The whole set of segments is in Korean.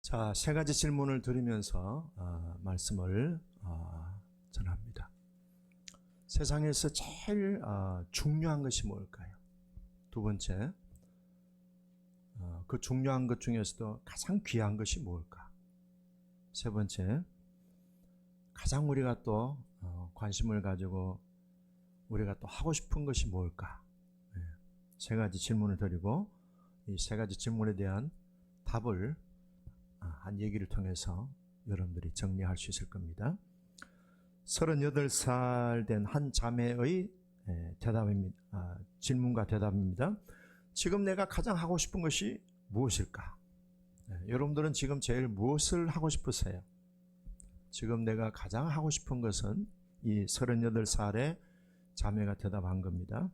자, 세 가지 질문을 드리면서 말씀을 전합니다. 세상에서 제일 중요한 것이 뭘까요? 두 번째, 그 중요한 것 중에서도 가장 귀한 것이 뭘까? 세 번째, 가장 우리가 또 관심을 가지고 우리가 또 하고 싶은 것이 뭘까? 세 가지 질문을 드리고 이 세 가지 질문에 대한 답을 한 얘기를 통해서 여러분들이 정리할 수 있을 겁니다. 38살 된 한 자매의 대답입니다. 질문과 대답입니다. 지금 내가 가장 하고 싶은 것이 무엇일까? 여러분들은 지금 제일 무엇을 하고 싶으세요? 지금 내가 가장 하고 싶은 것은 이 38살의 자매가 대답한 겁니다.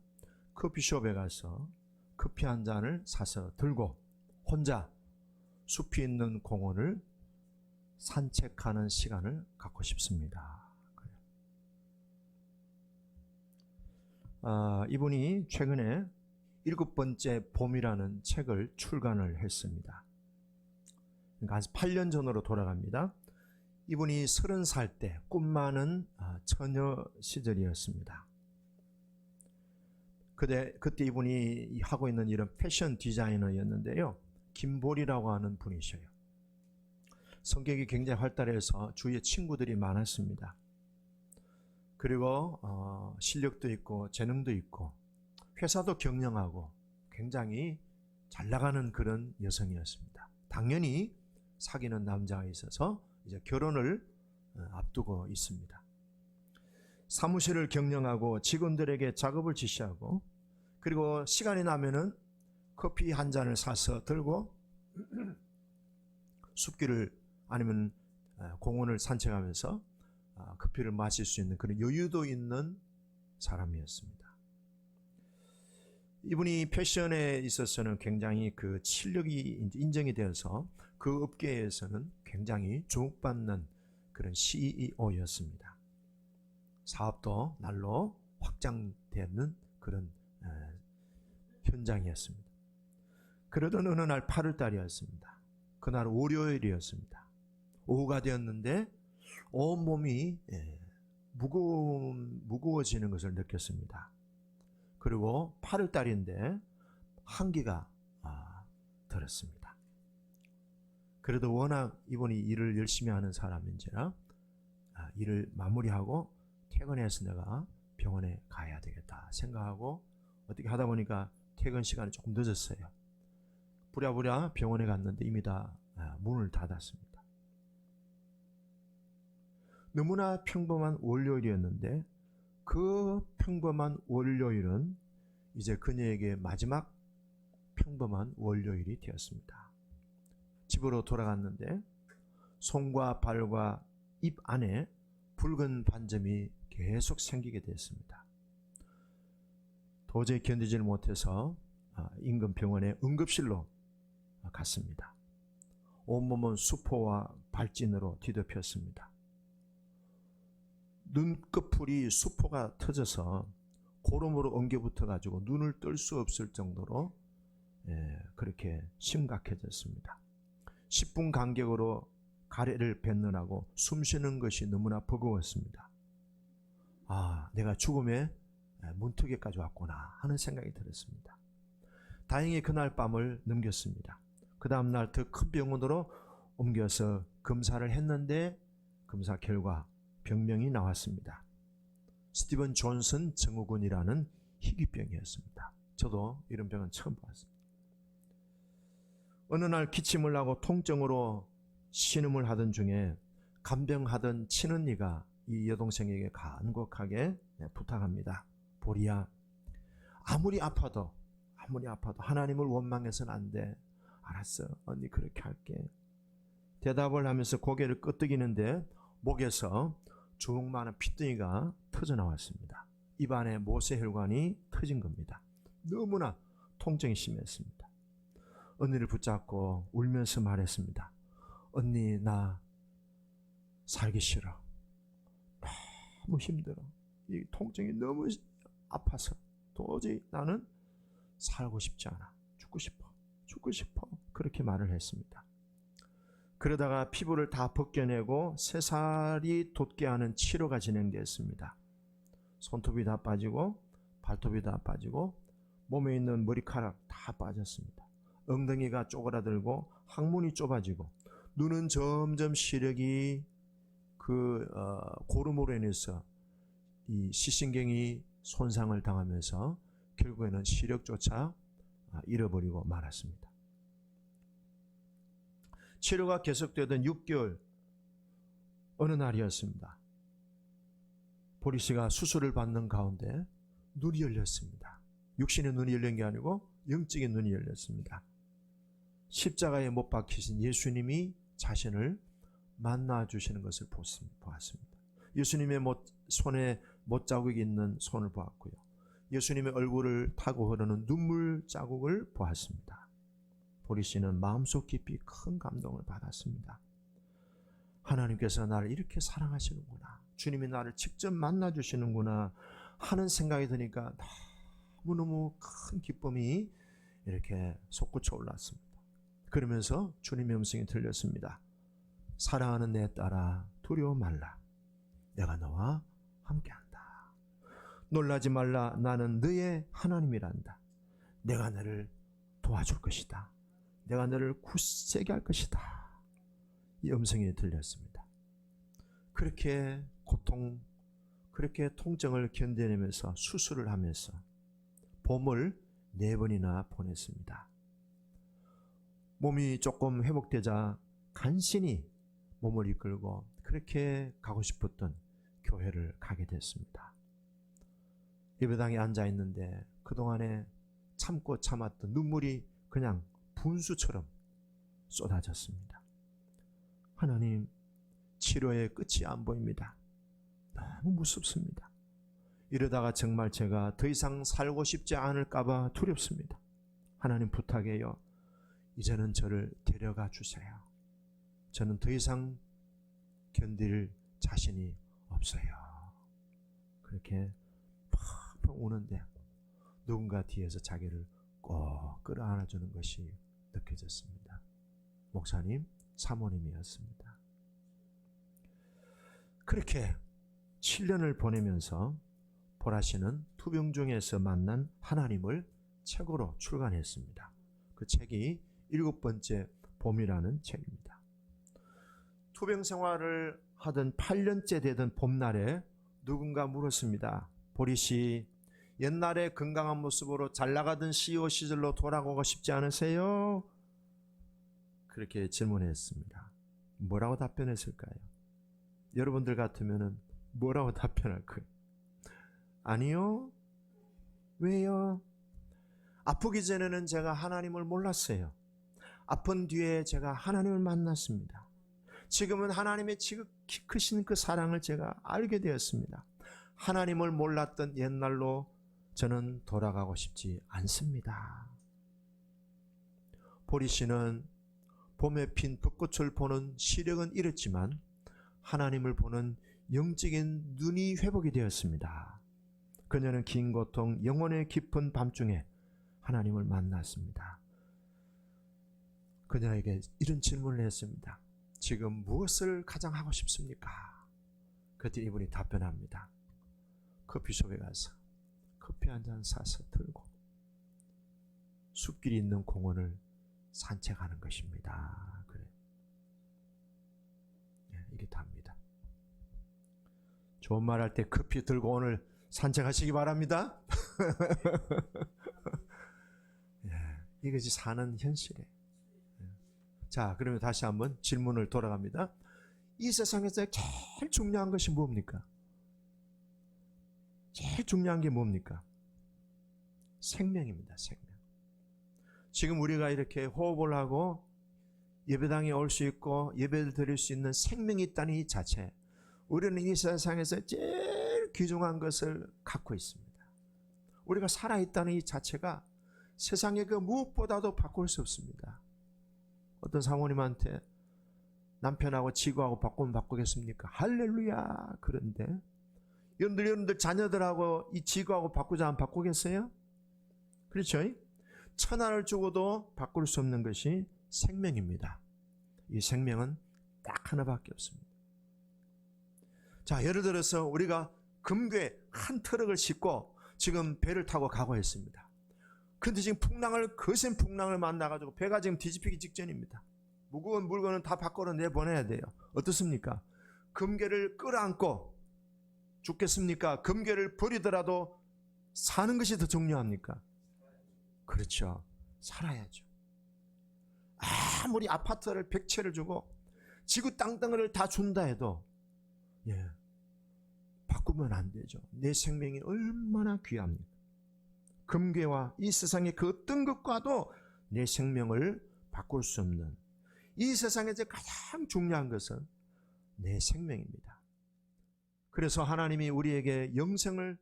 커피숍에 가서 커피 한 잔을 사서 들고 혼자 숲이 있는 공원을 산책하는 시간을 갖고 싶습니다. 이분이 최근에 7번째 봄이라는 책을 출간을 했습니다. 그러니까 한 8년 전으로 돌아갑니다. 이분이 30살 때 꿈 많은 처녀 시절이었습니다. 그때 이분이 하고 있는 일은 패션 디자이너였는데요. 김보리라고 하는 분이셔요. 성격이 굉장히 활달해서 주위에 친구들이 많았습니다. 그리고 실력도 있고 재능도 있고 회사도 경영하고 굉장히 잘 나가는 그런 여성이었습니다. 당연히 사귀는 남자가 있어서 이제 결혼을 앞두고 있습니다. 사무실을 경영하고 직원들에게 작업을 지시하고 그리고 시간이 나면은 커피 한 잔을 사서 들고 숲길을 아니면 공원을 산책하면서 커피를 마실 수 있는 그런 여유도 있는 사람이었습니다. 이분이 패션에 있어서는 굉장히 그 실력이 인정이 되어서 그 업계에서는 굉장히 주목받는 그런 CEO였습니다. 사업도 날로 확장되는 그런 현장이었습니다. 그러던 어느 날 8월 달이었습니다. 그날 월요일이었습니다. 오후가 되었는데 온몸이 무거워지는 것을 느꼈습니다. 그리고 8월 달인데 한기가 들었습니다. 그래도 워낙 이분이 일을 열심히 하는 사람인지라 일을 마무리하고 퇴근해서 내가 병원에 가야 되겠다 생각하고 어떻게 하다 보니까 퇴근 시간이 조금 늦었어요. 부랴부랴 병원에 갔는데 이미 다 문을 닫았습니다. 너무나 평범한 월요일이었는데 그 평범한 월요일은 이제 그녀에게 마지막 평범한 월요일이 되었습니다. 집으로 돌아갔는데 손과 발과 입 안에 붉은 반점이 계속 생기게 됐습니다. 도저히 견디지를 못해서 인근 병원의 응급실로 갔습니다. 온몸은 수포와 발진으로 뒤덮였습니다. 눈꺼풀이 수포가 터져서 고름으로 엉겨붙어 가지고 눈을 뜰 수 없을 정도로 그렇게 심각해졌습니다. 10분 간격으로 가래를 뱉느라고 숨쉬는 것이 너무나 버거웠습니다. 내가 죽음의 문턱에까지 왔구나 하는 생각이 들었습니다. 다행히 그날 밤을 넘겼습니다. 그 다음날 더 큰 병원으로 옮겨서 검사를 했는데 검사 결과 병명이 나왔습니다. 스티븐 존슨 증후군이라는 희귀병이었습니다. 저도 이런 병은 처음 봤습니다. 어느 날 기침을 하고 통증으로 신음을 하던 중에 간병하던 친언니가 이 여동생에게 간곡하게 부탁합니다. 보리야, 아무리 아파도 하나님을 원망해서는 안 돼. 알았어, 언니 그렇게 할게. 대답을 하면서 고개를 끄덕이는데 목에서 주먹만한 핏덩이가 터져 나왔습니다. 입안에 모세혈관이 터진 겁니다. 너무나 통증이 심했습니다. 언니를 붙잡고 울면서 말했습니다. 언니, 나 살기 싫어. 너무 힘들어. 이 통증이 너무 아파서 도저히 나는 살고 싶지 않아. 죽고 싶어. 그렇게 말을 했습니다. 그러다가 피부를 다 벗겨내고 새살이 돋게 하는 치료가 진행되었습니다. 손톱이 다 빠지고 발톱이 다 빠지고 몸에 있는 머리카락 다 빠졌습니다. 엉덩이가 쪼그라들고 항문이 좁아지고 눈은 점점 시력이 고름으로 인해서 이 시신경이 손상을 당하면서 결국에는 시력조차 잃어버리고 말았습니다. 치료가 계속되던 6개월 어느 날이었습니다. 보리 씨가 수술을 받는 가운데 눈이 열렸습니다. 육신의 눈이 열린 게 아니고 영적인 눈이 열렸습니다. 십자가에 못 박히신 예수님이 자신을 만나주시는 것을 보았습니다. 예수님의 손에 못자국이 있는 손을 보았고요. 예수님의 얼굴을 타고 흐르는 눈물 자국을 보았습니다. 보리 씨는 마음속 깊이 큰 감동을 받았습니다. 하나님께서 나를 이렇게 사랑하시는구나, 주님이 나를 직접 만나주시는구나 하는 생각이 드니까 너무너무 큰 기쁨이 이렇게 솟구쳐 올랐습니다. 그러면서 주님의 음성이 들렸습니다. 사랑하는 내 딸아, 두려워 말라. 내가 너와 함께한다. 놀라지 말라. 나는 너의 하나님이란다. 내가 너를 도와줄 것이다. 내가 너를 굳세게 할 것이다. 이 음성이 들렸습니다. 그렇게 그렇게 통증을 견뎌내면서 수술을 하면서 봄을 4번이나 보냈습니다. 몸이 조금 회복되자 간신히 몸을 이끌고 그렇게 가고 싶었던 교회를 가게 됐습니다. 예배당에 앉아 있는데 그동안에 참고 참았던 눈물이 그냥 분수처럼 쏟아졌습니다. 하나님, 치료의 끝이 안 보입니다. 너무 무섭습니다. 이러다가 정말 제가 더 이상 살고 싶지 않을까봐 두렵습니다. 하나님 부탁해요. 이제는 저를 데려가 주세요. 저는 더 이상 견딜 자신이 없어요. 그렇게 펑펑 우는데 누군가 뒤에서 자기를 꼭 끌어안아주는 것이 느껴졌습니다. 목사님, 사모님이었습니다. 그렇게 7년을 보내면서 보라 씨는 투병 중에서 만난 하나님을 책으로 출간했습니다. 그 책이 7번째 봄이라는 책입니다. 투병 생활을 하던 8년째 되던 봄날에 누군가 물었습니다. 보리 씨, 옛날에 건강한 모습으로 잘 나가던 CEO 시절로 돌아가고 싶지 않으세요? 그렇게 질문했습니다. 뭐라고 답변했을까요? 여러분들 같으면 뭐라고 답변할 거예요? 아니요. 왜요? 아프기 전에는 제가 하나님을 몰랐어요. 아픈 뒤에 제가 하나님을 만났습니다. 지금은 하나님의 지극히 크신 그 사랑을 제가 알게 되었습니다. 하나님을 몰랐던 옛날로 저는 돌아가고 싶지 않습니다. 보리 씨는 봄에 핀 벚꽃을 보는 시력은 잃었지만 하나님을 보는 영적인 눈이 회복이 되었습니다. 그녀는 긴 고통, 영혼의 깊은 밤중에 하나님을 만났습니다. 그녀에게 이런 질문을 했습니다. 지금 무엇을 가장 하고 싶습니까? 그때 이분이 답변합니다. 커피숍에 가서 커피 한 잔 사서 들고 숲길이 있는 공원을 산책하는 것입니다. 그래. 이게 답니다. 좋은 말 할 때 커피 들고 오늘 산책하시기 바랍니다. 이것이 사는 현실이에요. 자, 그러면 다시 한번 질문을 돌아갑니다. 이 세상에서 제일 중요한 것이 뭡니까? 제일 중요한 게 뭡니까? 생명입니다. 생명. 지금 우리가 이렇게 호흡을 하고 예배당에 올 수 있고 예배를 드릴 수 있는 생명이 있다는 이 자체, 우리는 이 세상에서 제일 귀중한 것을 갖고 있습니다. 우리가 살아있다는 이 자체가 세상의 그 무엇보다도 바꿀 수 없습니다. 어떤 사모님한테 남편하고 지구하고 바꾸면 바꾸겠습니까? 할렐루야. 그런데 여러분들 자녀들하고 이 지구하고 바꾸자 하면 바꾸겠어요? 그렇죠? 천하를 주고도 바꿀 수 없는 것이 생명입니다. 이 생명은 딱 하나밖에 없습니다. 자, 예를 들어서 우리가 금괴 한 트럭을 싣고 지금 배를 타고 가고 있습니다. 근데 지금 거센 풍랑을 만나가지고 배가 지금 뒤집히기 직전입니다. 무거운 물건은 다 밖으로 내보내야 돼요. 어떻습니까? 금괴를 끌어안고 죽겠습니까? 금괴를 버리더라도 사는 것이 더 중요합니까? 그렇죠. 살아야죠. 아무리 아파트를 100채를 주고 지구 땅덩어리를 다 준다 해도 바꾸면 안 되죠. 내 생명이 얼마나 귀합니까? 금괴와 이 세상의 그 어떤 것과도 내 생명을 바꿀 수 없는, 이 세상에서 가장 중요한 것은 내 생명입니다. 그래서 하나님이 우리에게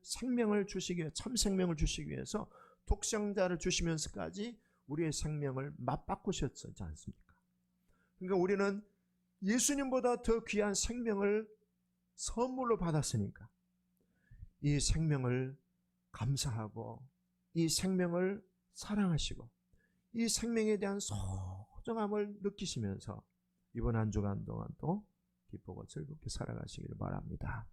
생명을 주시기 위해, 참 생명을 주시기 위해서 독생자를 주시면서까지 우리의 생명을 맞바꾸셨지 않습니까? 그러니까 우리는 예수님보다 더 귀한 생명을 선물로 받았으니까 이 생명을 감사하고 이 생명을 사랑하시고 이 생명에 대한 소중함을 느끼시면서 이번 한 주간 동안 또 기쁘고 즐겁게 살아가시기를 바랍니다.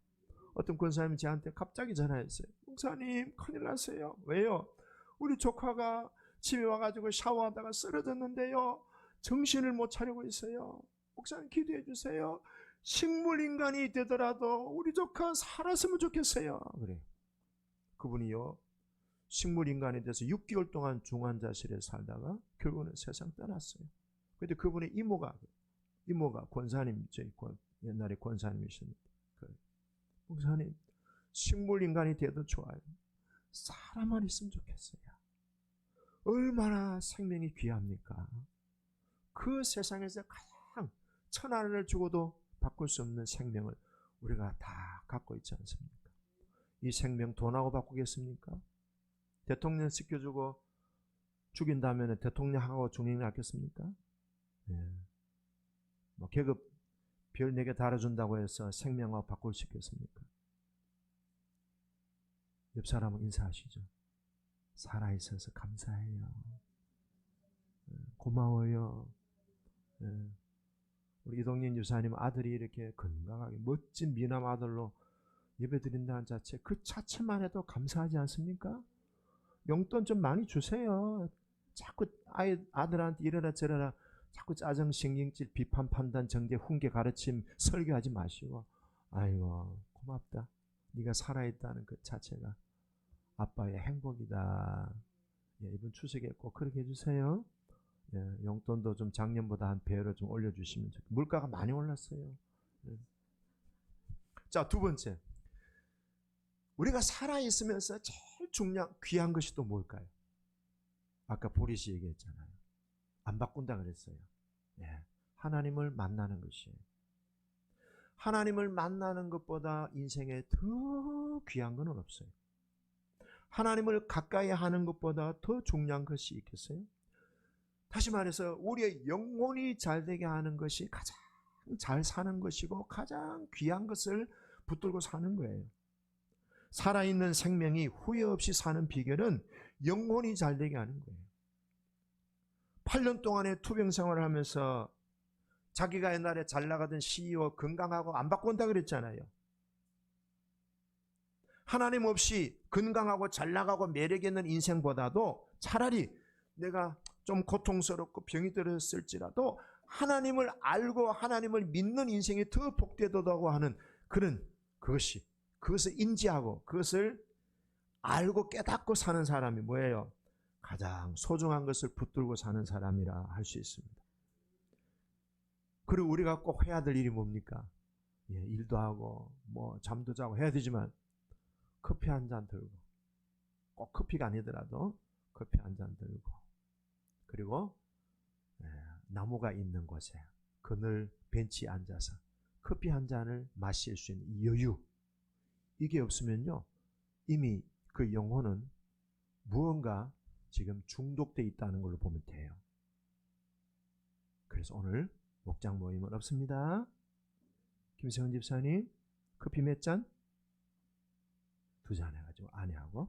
어떤 권사님이 저한테 갑자기 전화했어요. 목사님, 큰일 났어요. 왜요? 우리 조카가 집에 와가지고 샤워하다가 쓰러졌는데요, 정신을 못 차리고 있어요. 목사님 기도해 주세요. 식물인간이 되더라도 우리 조카 살았으면 좋겠어요. 그래. 그분이요, 식물인간이 돼서 6개월 동안 중환자실에 살다가 결국은 세상 떠났어요. 근데 그분의 이모가 권사님, 옛날에 권사님이셨는데, 목사님, 식물인간이 돼도 좋아요. 사람만 있으면 좋겠어요. 얼마나 생명이 귀합니까? 그 세상에서 가장 천하를 주고도 바꿀 수 없는 생명을 우리가 다 갖고 있지 않습니까? 이 생명 돈하고 바꾸겠습니까? 대통령 시켜주고 죽인다면 대통령하고 죽는 게 낫겠습니까? 뭐 계급 별 4개 달아준다고 해서 생명하고 바꿀 수 있겠습니까? 옆 사람은 인사하시죠. 살아있어서 감사해요. 고마워요. 우리 이동진 유사님 아들이 이렇게 건강하게 멋진 미남 아들로 예배드린다는 자체, 그 자체만 해도 감사하지 않습니까? 용돈 좀 많이 주세요. 자꾸 아들한테 이래라 저래라 자꾸 짜증, 신경질, 비판, 판단, 정죄, 훈계, 가르침, 설교하지 마시고, 아이고 고맙다. 네가 살아있다는 그 자체가 아빠의 행복이다. 이번 추석에 꼭 그렇게 해주세요. 용돈도 좀 작년보다 한 배로 좀 올려주시면 좋겠어요. 물가가 많이 올랐어요. 자, 두 번째, 우리가 살아있으면서 제일 귀한 것이 또 뭘까요? 아까 보리씨 얘기했잖아요. 안 바꾼다 그랬어요. 하나님을 만나는 것이에요. 하나님을 만나는 것보다 인생에 더 귀한 건 없어요. 하나님을 가까이 하는 것보다 더 중요한 것이 있겠어요? 다시 말해서 우리의 영혼이 잘되게 하는 것이 가장 잘 사는 것이고 가장 귀한 것을 붙들고 사는 거예요. 살아있는 생명이 후회 없이 사는 비결은 영혼이 잘되게 하는 거예요. 8년 동안의 투병 생활을 하면서 자기가 옛날에 잘 나가던 CEO 건강하고 안 바꾼다 그랬잖아요. 하나님 없이 건강하고 잘 나가고 매력 있는 인생보다도 차라리 내가 좀 고통스럽고 병이 들었을지라도 하나님을 알고 하나님을 믿는 인생이 더 복되도록 하는 그것을 인지하고 그것을 알고 깨닫고 사는 사람이 뭐예요? 가장 소중한 것을 붙들고 사는 사람이라 할 수 있습니다. 그리고 우리가 꼭 해야 될 일이 뭡니까? 일도 하고 뭐 잠도 자고 해야 되지만 커피 한 잔 들고, 꼭 커피가 아니더라도 커피 한 잔 들고, 그리고 나무가 있는 곳에 그늘 벤치에 앉아서 커피 한 잔을 마실 수 있는 여유, 이게 없으면요 이미 그 영혼은 무언가 지금 중독되어 있다는 걸로 보면 돼요. 그래서 오늘 목장 모임은 없습니다. 김세훈 집사님 커피 몇 잔? 2잔 해가지고 아내하고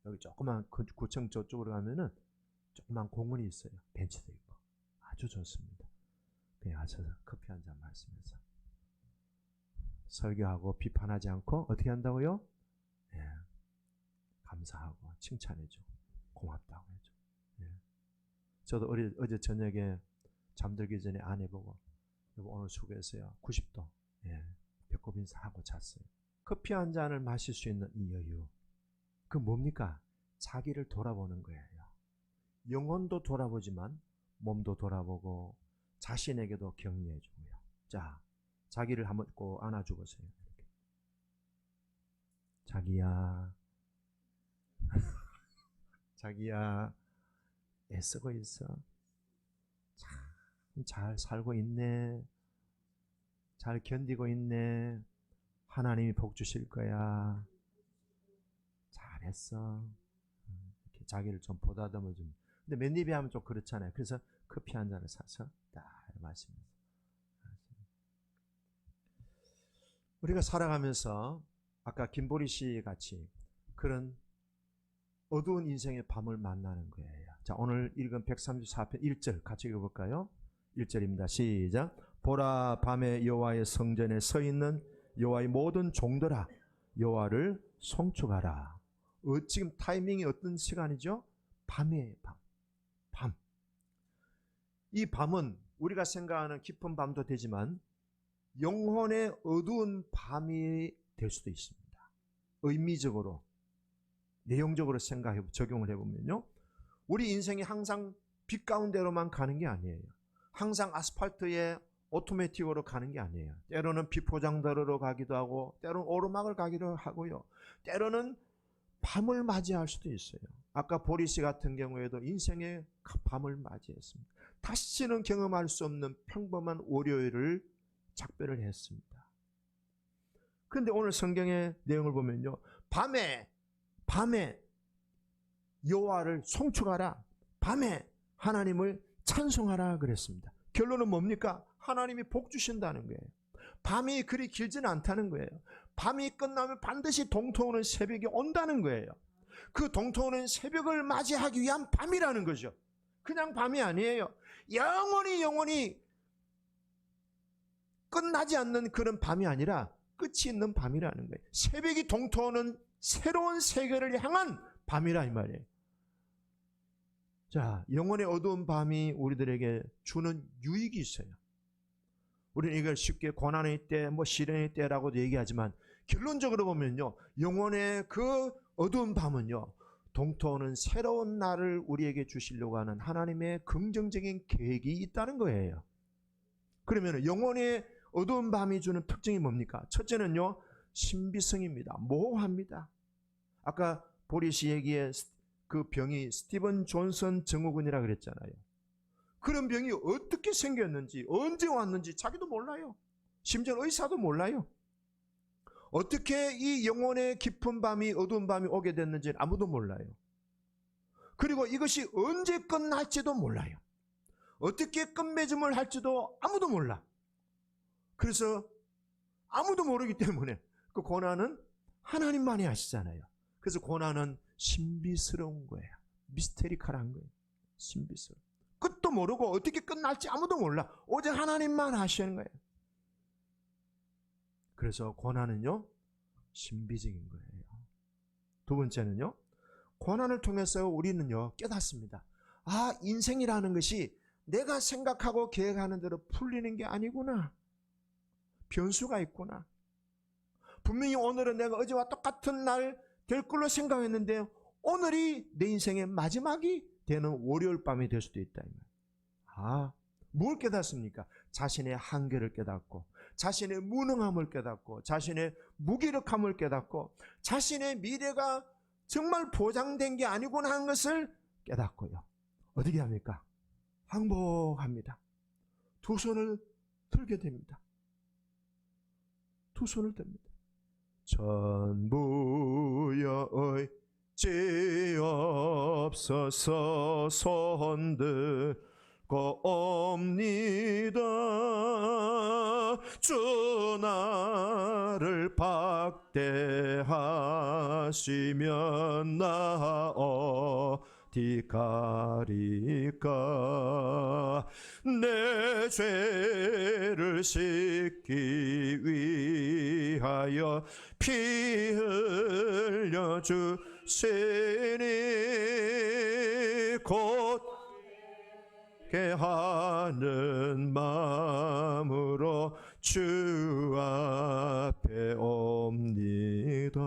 여기 조그만 구청 저쪽으로 가면은 조그만 공원이 있어요. 벤치도 있고 아주 좋습니다. 그냥 하셔서 커피 한 잔 마시면서 설교하고 비판하지 않고 어떻게 한다고요? 예, 감사하고 칭찬해주고 고맙다고 해줘. 예. 저도 어제 저녁에 잠들기 전에 아내 보고 여보 오늘 수고했어요. 90도 예, 배꼽 인사하고 잤어요. 커피 한 잔을 마실 수 있는 이 여유, 그 뭡니까? 자기를 돌아보는 거예요. 영혼도 돌아보지만 몸도 돌아보고 자신에게도 격려해 주고요. 자, 자기를 한번 꼭 안아주고서요. 이렇게. 자기야, 자기야, 애쓰고 있어. 참 잘 살고 있네. 잘 견디고 있네. 하나님이 복 주실 거야. 잘했어. 이렇게 자기를 좀 보다듬어 좀. 근데 맨입에 하면 좀 그렇잖아요. 그래서 커피 한 잔을 사서 딱 마시면서. 우리가 살아가면서 아까 김보리 씨 같이 그런 어두운 인생의 밤을 만나는 거예요. 자, 오늘 읽은 134편 1절 같이 읽어볼까요? 1절입니다. 시작. 보라, 밤에 여호와의 성전에 서 있는 여호와의 모든 종들아, 여호와를 송축하라. 지금 타이밍이 어떤 시간이죠? 밤이에요. 밤. 이 밤은 우리가 생각하는 깊은 밤도 되지만 영혼의 어두운 밤이 될 수도 있습니다. 의미적으로, 내용적으로 적용을 해보면요. 우리 인생이 항상 빛 가운데로만 가는 게 아니에요. 항상 아스팔트에 오토매틱으로 가는 게 아니에요. 때로는 비포장도로로 가기도 하고, 때로는 오르막을 가기도 하고요. 때로는 밤을 맞이할 수도 있어요. 아까 보리 씨 같은 경우에도 인생의 밤을 맞이했습니다. 다시는 경험할 수 없는 평범한 월요일을 작별을 했습니다. 그런데 오늘 성경의 내용을 보면요. 밤에 여호와를 송축하라. 밤에 하나님을 찬송하라 그랬습니다. 결론은 뭡니까? 하나님이 복 주신다는 거예요. 밤이 그리 길지는 않다는 거예요. 밤이 끝나면 반드시 동토오는 새벽이 온다는 거예요. 그 동토오는 새벽을 맞이하기 위한 밤이라는 거죠. 그냥 밤이 아니에요. 영원히 끝나지 않는 그런 밤이 아니라 끝이 있는 밤이라는 거예요. 새벽이 동토오는 새로운 세계를 향한 밤이라 이 말이에요. 자, 영혼의 어두운 밤이 우리들에게 주는 유익이 있어요. 우리는 이걸 쉽게 고난의 때, 시련의 때라고도 얘기하지만 결론적으로 보면요. 영혼의 그 어두운 밤은요. 동토오는 새로운 날을 우리에게 주시려고 하는 하나님의 긍정적인 계획이 있다는 거예요. 그러면 영혼의 어두운 밤이 주는 특징이 뭡니까? 첫째는요. 신비성입니다. 모호합니다. 아까 보리 씨 얘기에 그 병이 스티븐 존슨 증후군이라 그랬잖아요. 그런 병이 어떻게 생겼는지, 언제 왔는지 자기도 몰라요. 심지어 의사도 몰라요. 어떻게 이 영혼의 깊은 밤이, 어두운 밤이 오게 됐는지 아무도 몰라요. 그리고 이것이 언제 끝날지도 몰라요. 어떻게 끝맺음을 할지도 아무도 몰라. 그래서 아무도 모르기 때문에 그 고난은 하나님만이 아시잖아요. 그래서 고난은 신비스러운 거예요. 미스테리컬한 거예요. 신비스러운. 끝도 모르고 어떻게 끝날지 아무도 몰라. 오직 하나님만 아시는 거예요. 그래서 고난은요, 신비적인 거예요. 두 번째는요, 고난을 통해서 우리는요, 깨닫습니다. 아, 인생이라는 것이 내가 생각하고 계획하는 대로 풀리는 게 아니구나. 변수가 있구나. 분명히 오늘은 내가 어제와 똑같은 날 될 걸로 생각했는데 오늘이 내 인생의 마지막이 되는 월요일 밤이 될 수도 있다. 아, 뭘 깨닫습니까? 자신의 한계를 깨닫고, 자신의 무능함을 깨닫고, 자신의 무기력함을 깨닫고, 자신의 미래가 정말 보장된 게 아니구나 하는 것을 깨닫고요. 어떻게 합니까? 항복합니다. 두 손을 들게 됩니다. 두 손을 듭니다. 전부여 의지없어서 손들고 옵니다. 주 나를 박대하시면 나 어디 가리까 내 죄를 씻기 위하여 피 흘려 주시니 곧게 하는 마음으로 주 앞에 옵니다.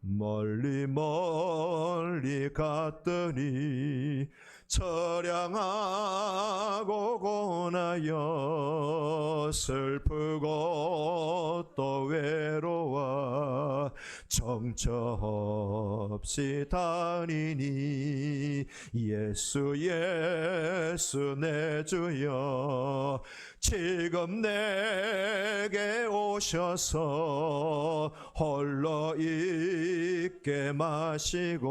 멀리 멀리 갔더니 처량하고 고나여 슬프고 또 외로워 정처 없이 다니니 예수 예수 내 주여 지금 내게 오셔서 홀로 있게 마시고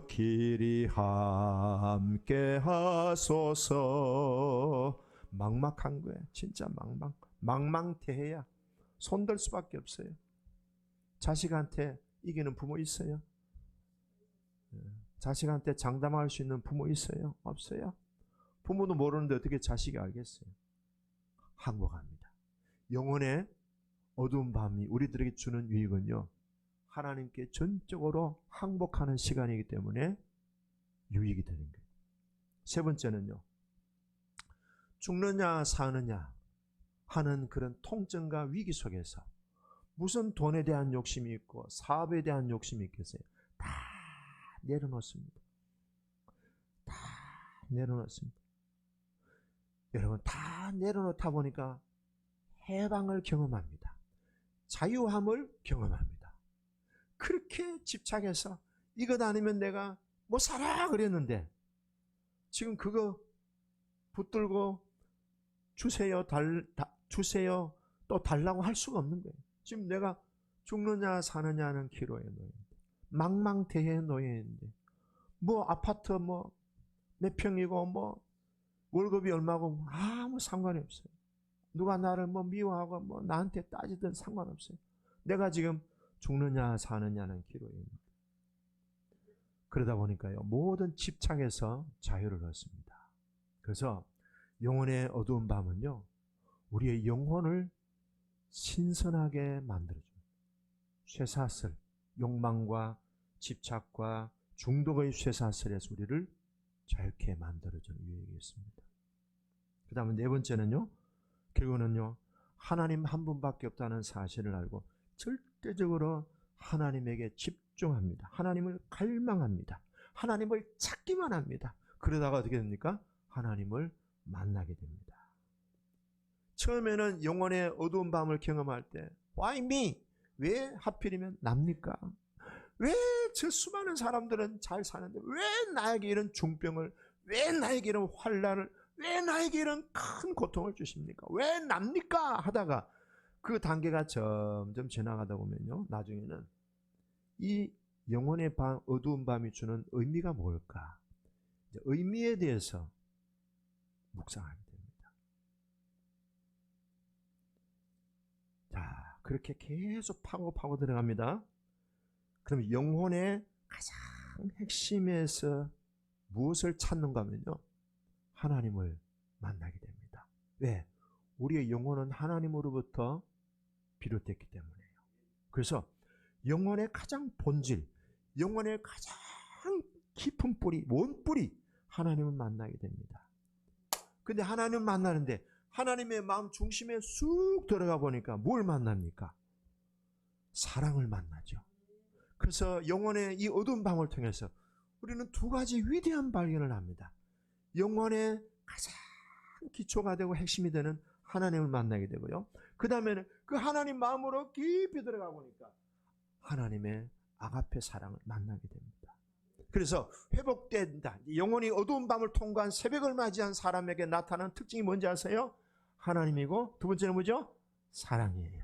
길이 함께 하소서. 막막한 거예요. 진짜 망망대해야 손들 수밖에 없어요. 자식한테 이기는 부모 있어요? 자식한테 장담할 수 있는 부모 있어요? 없어요? 부모도 모르는데 어떻게 자식이 알겠어요? 항복합니다. 영혼의 어두운 밤이 우리들에게 주는 유익은요, 하나님께 전적으로 항복하는 시간이기 때문에 유익이 되는 거예요. 세 번째는요, 죽느냐 사느냐 하는 그런 통증과 위기 속에서 무슨 돈에 대한 욕심이 있고 사업에 대한 욕심이 있겠어요? 다 내려놓습니다. 다 내려놓습니다. 여러분, 다 내려놓다 보니까 해방을 경험합니다. 자유함을 경험합니다. 그렇게 집착해서 이것 아니면 내가 못 살아 그랬는데 지금 그거 붙들고 주세요 주세요 또 달라고 할 수가 없는 거예요. 지금 내가 죽느냐 사느냐는 기로에 놓여 있는데, 망망대해에 놓여 있는데, 뭐 아파트 뭐 몇 평이고 뭐 월급이 얼마고 아무 상관이 없어요. 누가 나를 뭐 미워하고 뭐 나한테 따지든 상관없어요. 내가 지금 죽느냐 사느냐는 기로에 있는 거예요. 그러다 보니까요, 모든 집착에서 자유를 얻습니다. 그래서 영혼의 어두운 밤은요, 우리의 영혼을 신선하게 만들어줍니다. 쇠사슬, 욕망과 집착과 중독의 쇠사슬에서 우리를 자유케 만들어주는 유익이 있습니다. 그 다음에 네 번째는요, 결국은요, 하나님 한 분밖에 없다는 사실을 알고 절대적으로 하나님에게 집중합니다. 하나님을 갈망합니다. 하나님을 찾기만 합니다. 그러다가 어떻게 됩니까? 하나님을 만나게 됩니다. 처음에는 영혼의 어두운 밤을 경험할 때 Why me? 왜 하필이면 납니까? 왜 저 수많은 사람들은 잘 사는데 왜 나에게 이런 중병을, 왜 나에게 이런 환난을, 왜 나에게 이런 큰 고통을 주십니까? 왜 납니까? 하다가 그 단계가 점점 지나가다 보면요, 나중에는 이 영혼의 밤, 어두운 밤이 주는 의미가 뭘까? 의미에 대해서 묵상하게 됩니다. 자, 그렇게 계속 파고 들어갑니다. 그럼 영혼의 가장 핵심에서 무엇을 찾는가 하면요, 하나님을 만나게 됩니다. 왜? 우리의 영혼은 하나님으로부터 비롯됐기 때문에요. 그래서 영혼의 가장 본질, 영혼의 가장 깊은 뿌리, 원뿌리, 하나님을 만나게 됩니다. 근데 하나님을 만나는데 하나님의 마음 중심에 쑥 들어가 보니까 뭘 만납니까? 사랑을 만나죠. 그래서 영혼의 이 어두운 밤을 통해서 우리는 두 가지 위대한 발견을 합니다. 영혼의 가장 기초가 되고 핵심이 되는 하나님을 만나게 되고요. 그 다음에는 그 하나님 마음으로 깊이 들어가 보니까 하나님의 아가페 사랑을 만나게 됩니다. 그래서 회복된다. 영혼이 어두운 밤을 통과한 새벽을 맞이한 사람에게 나타나는 특징이 뭔지 아세요? 하나님이고, 두 번째는 뭐죠? 사랑이에요.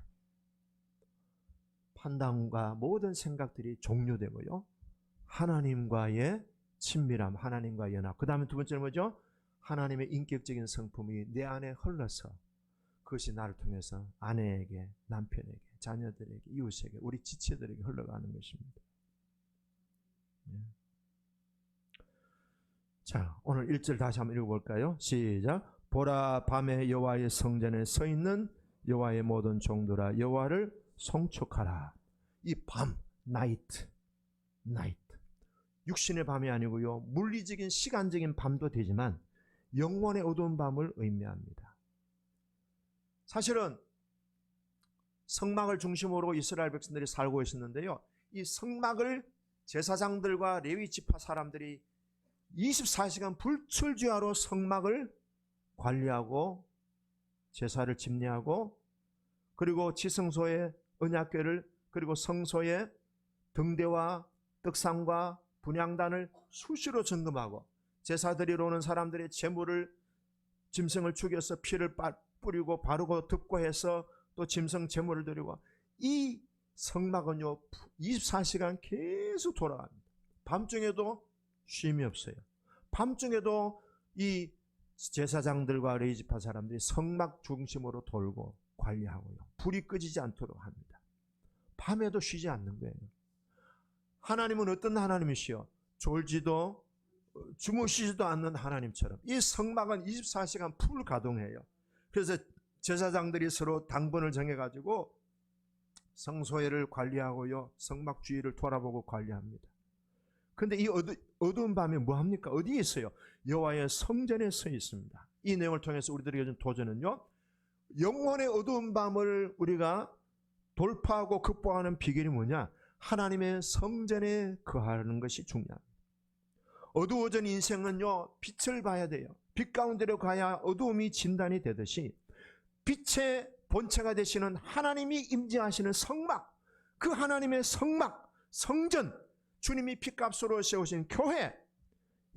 판단과 모든 생각들이 종료되고요, 하나님과의 친밀함, 하나님과의 연합. 그 다음에 두 번째는 뭐죠? 하나님의 인격적인 성품이 내 안에 흘러서 그것이 나를 통해서 아내에게, 남편에게, 자녀들에게, 이웃에게, 우리 지체들에게 흘러가는 것입니다. 자, 오늘 1절 다시 한번 읽어볼까요? 시작. 보라, 밤에 여호와의 성전에 서 있는 여호와의 모든 종들아 여호와를 송축하라. 이 밤, 나이트. 육신의 밤이 아니고요, 물리적인 시간적인 밤도 되지만 영원의 어두운 밤을 의미합니다. 사실은 성막을 중심으로 이스라엘 백성들이 살고 있었는데요, 이 성막을 제사장들과 레위 지파 사람들이 24시간 불철주야로 성막을 관리하고 제사를 집례하고, 그리고 지성소의 언약궤를, 그리고 성소의 등대와 떡상과 분향단을 수시로 점검하고, 제사 드리러 오는 사람들의 제물을, 짐승을 죽여서 피를 뿌리고 바르고 득고해서 또 짐승 제물을 드리고, 이 성막은요 24시간 계속 돌아갑니다. 밤중에도 쉼이 없어요. 밤중에도 이 제사장들과 레위지파 사람들이 성막 중심으로 돌고 관리하고요, 불이 꺼지지 않도록 합니다. 밤에도 쉬지 않는 거예요. 하나님은 어떤 하나님이시요? 졸지도 주무시지도 않는 하나님처럼 이 성막은 24시간 풀 가동해요. 그래서 제사장들이 서로 당번을 정해가지고 성소회를 관리하고요, 성막 주위를 돌아보고 관리합니다. 근데 이 어두운 밤에 뭐합니까? 어디에 있어요? 여호와의 성전에 서 있습니다. 이 내용을 통해서 우리들에게 준 도전은요, 영혼의 어두운 밤을 우리가 돌파하고 극복하는 비결이 뭐냐? 하나님의 성전에 거하는 것이 중요합니다. 어두워진 인생은요, 빛을 봐야 돼요. 빛 가운데로 가야 어두움이 진단이 되듯이 빛의 본체가 되시는 하나님이 임재하시는 성막, 그 하나님의 성막, 성전, 주님이 핏값으로 세우신 교회,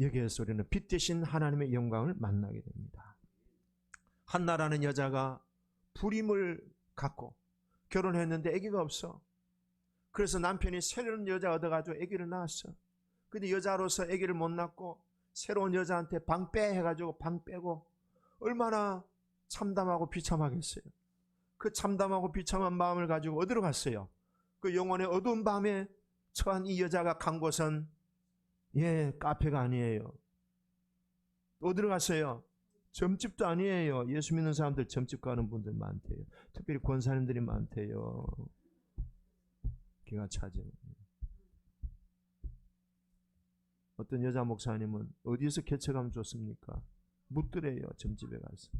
여기에서 우리는 빛 대신 하나님의 영광을 만나게 됩니다. 한나라는 여자가 불임을 갖고 결혼했는데 아기가 없어. 그래서 남편이 새로운 여자 얻어가지고 아기를 낳았어. 근데 여자로서 아기를 못 낳고 새로운 여자한테 방 빼 해가지고 방 빼고, 얼마나 참담하고 비참하겠어요. 그 참담하고 비참한 마음을 가지고 어디로 갔어요? 그 영혼의 어두운 밤에 처한 이 여자가 간 곳은 카페가 아니에요. 어디로 갔어요? 점집도 아니에요. 예수 믿는 사람들 점집 가는 분들 많대요. 특별히 권사님들이 많대요. 기가 차죠. 어떤 여자 목사님은 어디서 개척하면 좋습니까? 묻더래요. 점집에 가서.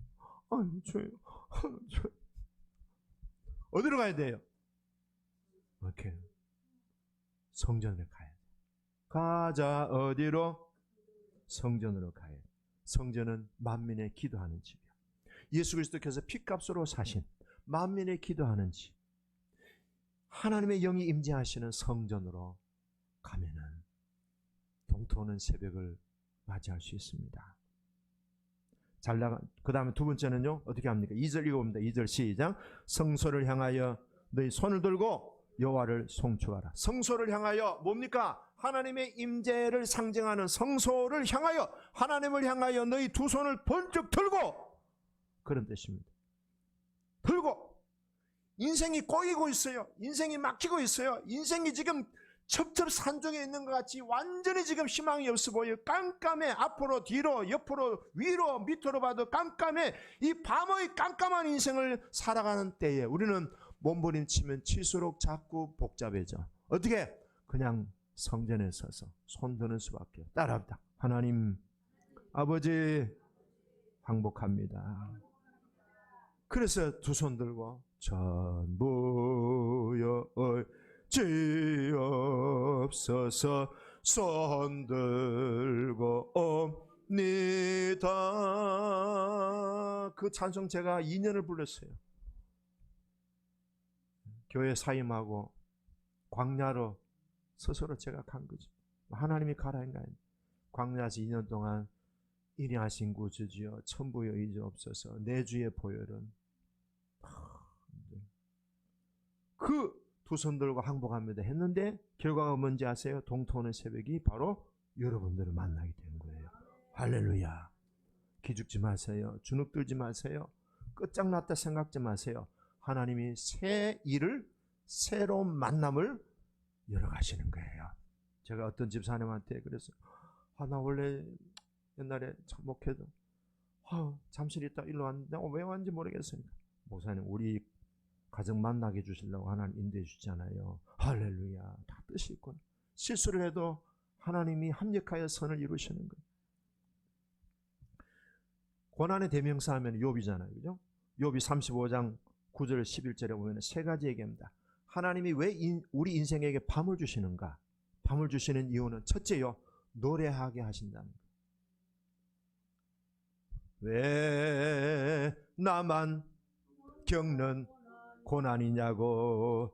저요. 어디로 가야 돼요? 이렇게 성전에 가야 돼. 가자. 어디로? 성전으로 가야 돼. 성전은 만민의 기도하는 집이요, 예수 그리스도께서 핏값으로 사신 만민의 기도하는 집, 하나님의 영이 임재하시는 성전으로 가면은 동토하는 새벽을 맞이할 수 있습니다. 그 다음에 두 번째는요, 어떻게 합니까? 2절 읽어봅니다. 2절 시작. 성소를 향하여 너희 손을 들고 여호와를 송축하라. 성소를 향하여 뭡니까? 하나님의 임재를 상징하는 성소를 향하여, 하나님을 향하여 너희 두 손을 번쩍 들고, 그런 뜻입니다. 들고. 인생이 꼬이고 있어요. 인생이 막히고 있어요. 인생이 지금 첩첩산중에 있는 것 같이 완전히 지금 희망이 없어 보여요. 깜깜해. 앞으로 뒤로 옆으로 위로 밑으로 봐도 깜깜해. 이 밤의 깜깜한 인생을 살아가는 때에 우리는 몸부림치면 칠수록 자꾸 복잡해져. 어떻게? 그냥 성전에 서서 손 드는 수밖에. 따라합니다. 하나님 아버지 항복합니다. 그래서 두 손 들고 전부여 지옵소서 손 들고 옵니다. 그 찬송 제가 2년을 불렀어요. 교회 사임하고 광야로 스스로 제가 간 거죠. 하나님이 가라 인가요? 광야에서 2년 동안 인하신 구주지여 천부여 이주옵소서 내 주의 보혈은, 그 두 손 들고 항복합니다 했는데 결과가 뭔지 아세요? 동토하는 새벽이 바로 여러분들을 만나게 된 거예요. 할렐루야. 기죽지 마세요. 주눅들지 마세요. 끝장났다 생각지 마세요. 하나님이 새 일을, 새로운 만남을 열어가시는 거예요. 제가 어떤 집사님한테 그래서 나 원래 옛날에 참 목회도 잠시 있다 일로 왔는데 왜 왔는지 모르겠으니까 목사님 우리 가정 만나게 해주시려고 하나님 인도해 주잖아요. 할렐루야. 다 뜻이 있구나. 실수를 해도 하나님이 합력하여 선을 이루시는 거예요. 고난의 대명사 하면 욥이잖아요. 그죠? 욥이 35장 9절 11절에 보면 세 가지 얘기합니다. 하나님이 왜 우리 인생에게 밤을 주시는가? 밤을 주시는 이유는 첫째요, 노래하게 하신다는 거예요. 왜 나만 겪는 고난이냐고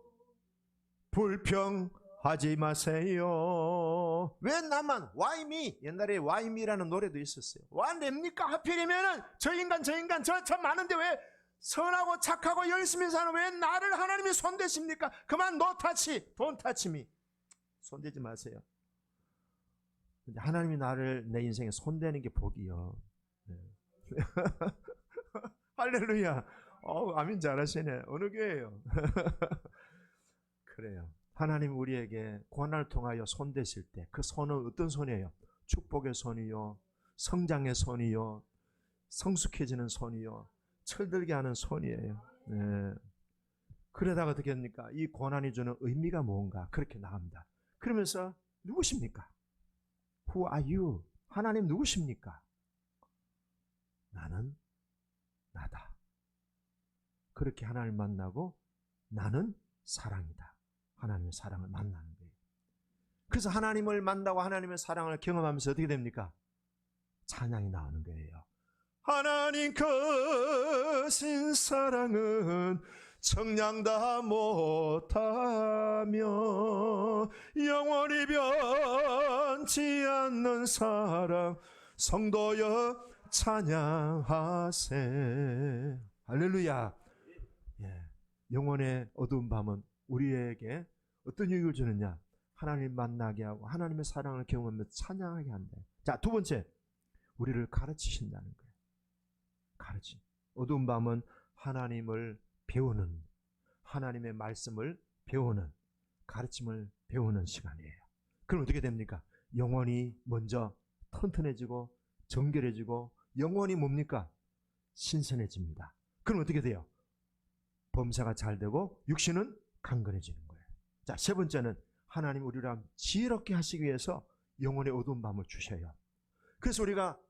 불평하지 마세요. 왜 나만? Why me? 옛날에 Why me라는 노래도 있었어요. 와 냅니까? 하필이면은 저 인간 저 많은데 왜 선하고 착하고 열심히 사는 왜 나를 하나님이 손대십니까? 그만 no touch, don't touch me. 손대지 마세요. 하나님이 나를 내 인생에 손대는 게 복이요. 네. 할렐루야. 아멘 잘하시네. 어느 교회예요? 그래요. 하나님 우리에게 고난을 통하여 손대실 때 그 손은 어떤 손이에요? 축복의 손이요, 성장의 손이요, 성숙해지는 손이요, 철들게 하는 손이에요. 네. 그러다가 어떻게 합니까? 이 고난이 주는 의미가 뭔가 그렇게 나갑니다. 그러면서 누구십니까? Who are you? 하나님 누구십니까? 나는 나다. 그렇게 하나님을 만나고 나는 사랑이다. 하나님의 사랑을 만나는 거예요. 그래서 하나님을 만나고 하나님의 사랑을 경험하면서 어떻게 됩니까? 찬양이 나오는 거예요. 하나님 크신 사랑은 청량다 못하며 영원히 변치 않는 사랑 성도여 찬양하세. 할렐루야. 예. 영원의 어두운 밤은 우리에게 어떤 유익을 주느냐? 하나님 만나게 하고 하나님의 사랑을 경험하며 찬양하게 한다. 자, 두 번째, 우리를 가르치신다는 거예요. 가르치. 어두운 밤은 하나님을 배우는, 하나님의 말씀을 배우는, 가르침을 배우는 시간이에요. 그럼 어떻게 됩니까? 영혼이 먼저 튼튼해지고 정결해지고 영혼이 뭡니까? 신선해집니다. 그럼 어떻게 돼요? 범사가 잘 되고 육신은 강건해지는 거예요. 자, 세 번째는 하나님 우리를 지혜롭게 하시기 위해서 영혼의 어두운 밤을 주셔요. 그래서 우리가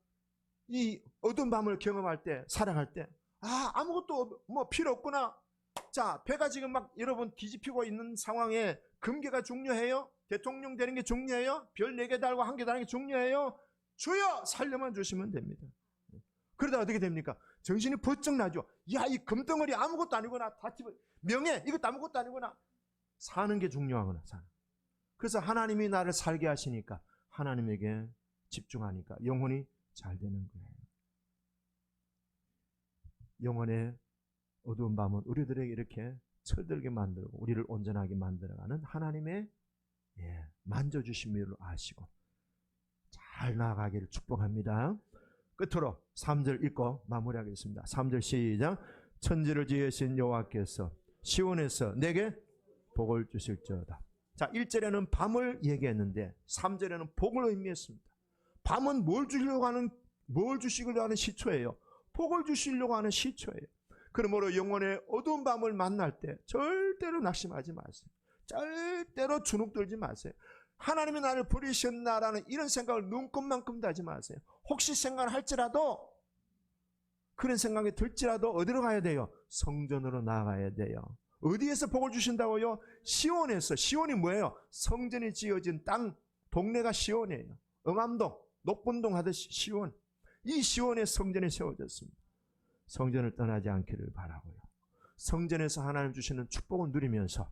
이 어두운 밤을 경험할 때, 살아갈 때, 아무것도 뭐 필요 없구나. 자, 배가 지금 막 여러분 뒤집히고 있는 상황에 금괴가 중요해요? 대통령 되는 게 중요해요? 별 4개 달고 1개 달는 게 중요해요? 주여 살려만 주시면 됩니다. 그러다 어떻게 됩니까? 정신이 번쩍 나죠. 야, 이 금덩어리 아무것도 아니구나. 명예 이것도 아무것도 아니구나. 사는 게 중요하구나. 사는. 그래서 하나님이 나를 살게 하시니까 하나님에게 집중하니까 영혼이 잘 되는 거예요. 영혼의 어두운 밤은 우리들에게 이렇게 철들게 만들고 우리를 온전하게 만들어가는 하나님의 만져주심을 아시고 잘 나아가기를 축복합니다. 끝으로 3절 읽고 마무리하겠습니다. 3절 시작. 천지를 지으신 여호와께서 시온에서 내게 복을 주실지어다. 자, 1절에는 밤을 얘기했는데 3절에는 복을 의미했습니다. 밤은 뭘 주시려고 하는 시초예요? 복을 주시려고 하는 시초예요. 그러므로 영혼의 어두운 밤을 만날 때 절대로 낙심하지 마세요. 절대로 주눅들지 마세요. 하나님이 나를 버리셨나라는 이런 생각을 눈꼽만큼도 하지 마세요. 혹시 생각할지라도 그런 생각이 들지라도 어디로 가야 돼요? 성전으로 나아가야 돼요. 어디에서 복을 주신다고요? 시온에서. 시온이 뭐예요? 성전이 지어진 땅, 동네가 시온이에요. 응암동, 녹본동 하듯이 시온. 이 시온의 성전이 세워졌습니다. 성전을 떠나지 않기를 바라고요. 성전에서 하나님 주시는 축복을 누리면서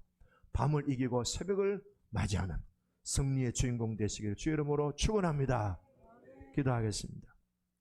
밤을 이기고 새벽을 맞이하는 승리의 주인공 되시기를 주의 이름으로 축원합니다. 기도하겠습니다.